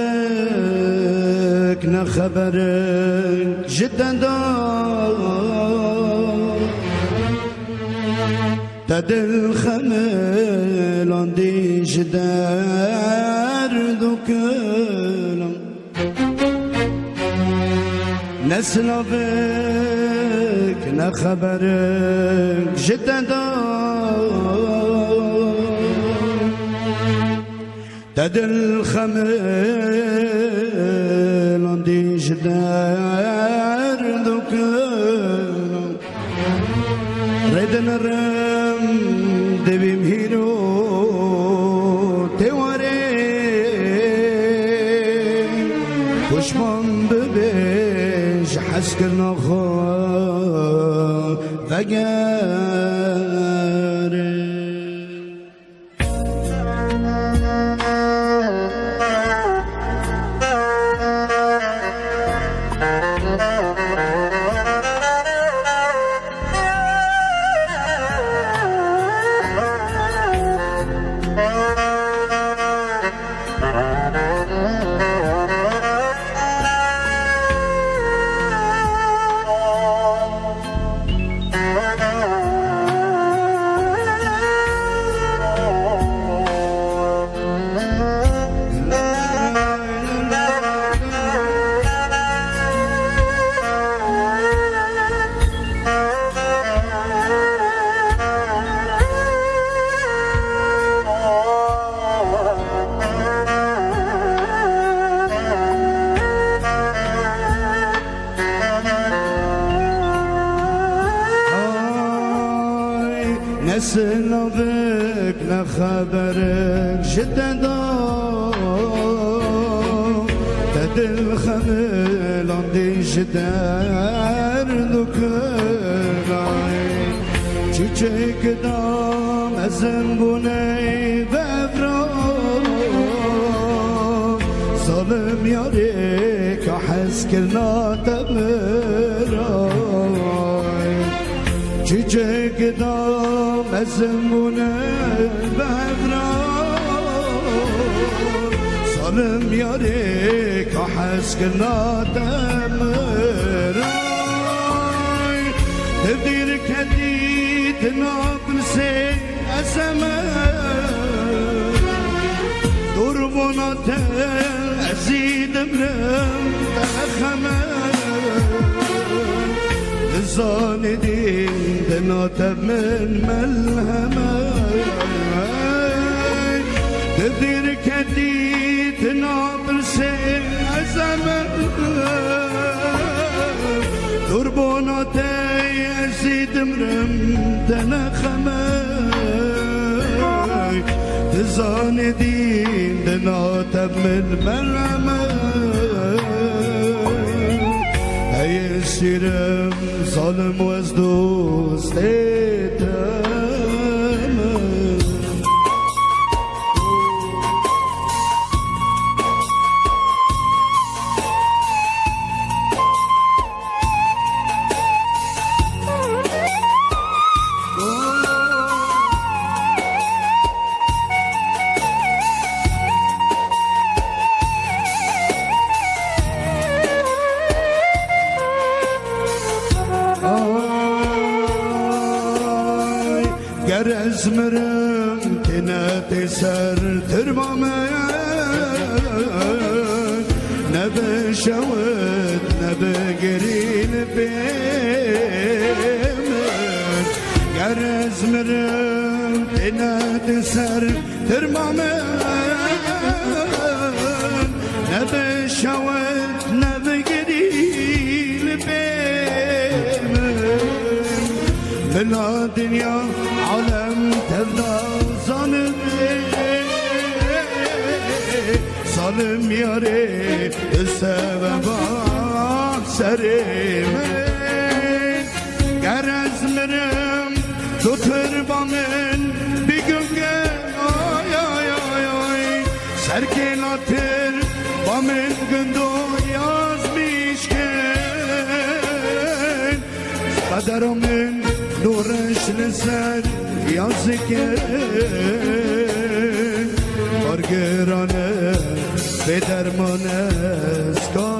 نسلافك نخبرك جدا دار تدل خمل عندي جدار ذكرم نسلافك نخبرك جدا دار تدل خمل عندي جدار ذكرم ردنا الرم دبي مهيرو تواري كشمان ببيش حسكر نخواه وگاره نسلافك نخبرك جدا دار تدل خمل عندي جدار ذكري چیچک دام ازم بونی بفرام ظالم یاری که حس کرنا تبرای چیچک دام ازمونه بفرام ظالم یاری که حس کرنا تبرای تبدیر کدید نابلسی ازمه دربونات ازیدم رم تخمه زاندين دناتب من ملهمة تدير كديت ناطر سين أزمة تربوناتي أزيد مرم دنخمة تزاندين دناتب من ملهمة يسيرم ظالم وزدوز تتامل گر ازمرم تنات سر ترمامن نبه شود نبه گرین بیمن گر ازمرم تنات سر ترمامن نبه شود نبه گرین بیمن بلا دنیا عالم تبدا ظالم ظالم یاره سبب سرم گر از مرم دو تربا من بگم آی آی آی آی سرکلاتر با من گندو یاز میشکن قدرم من نورش لسر یازگه کارگرانه به درمان اسکار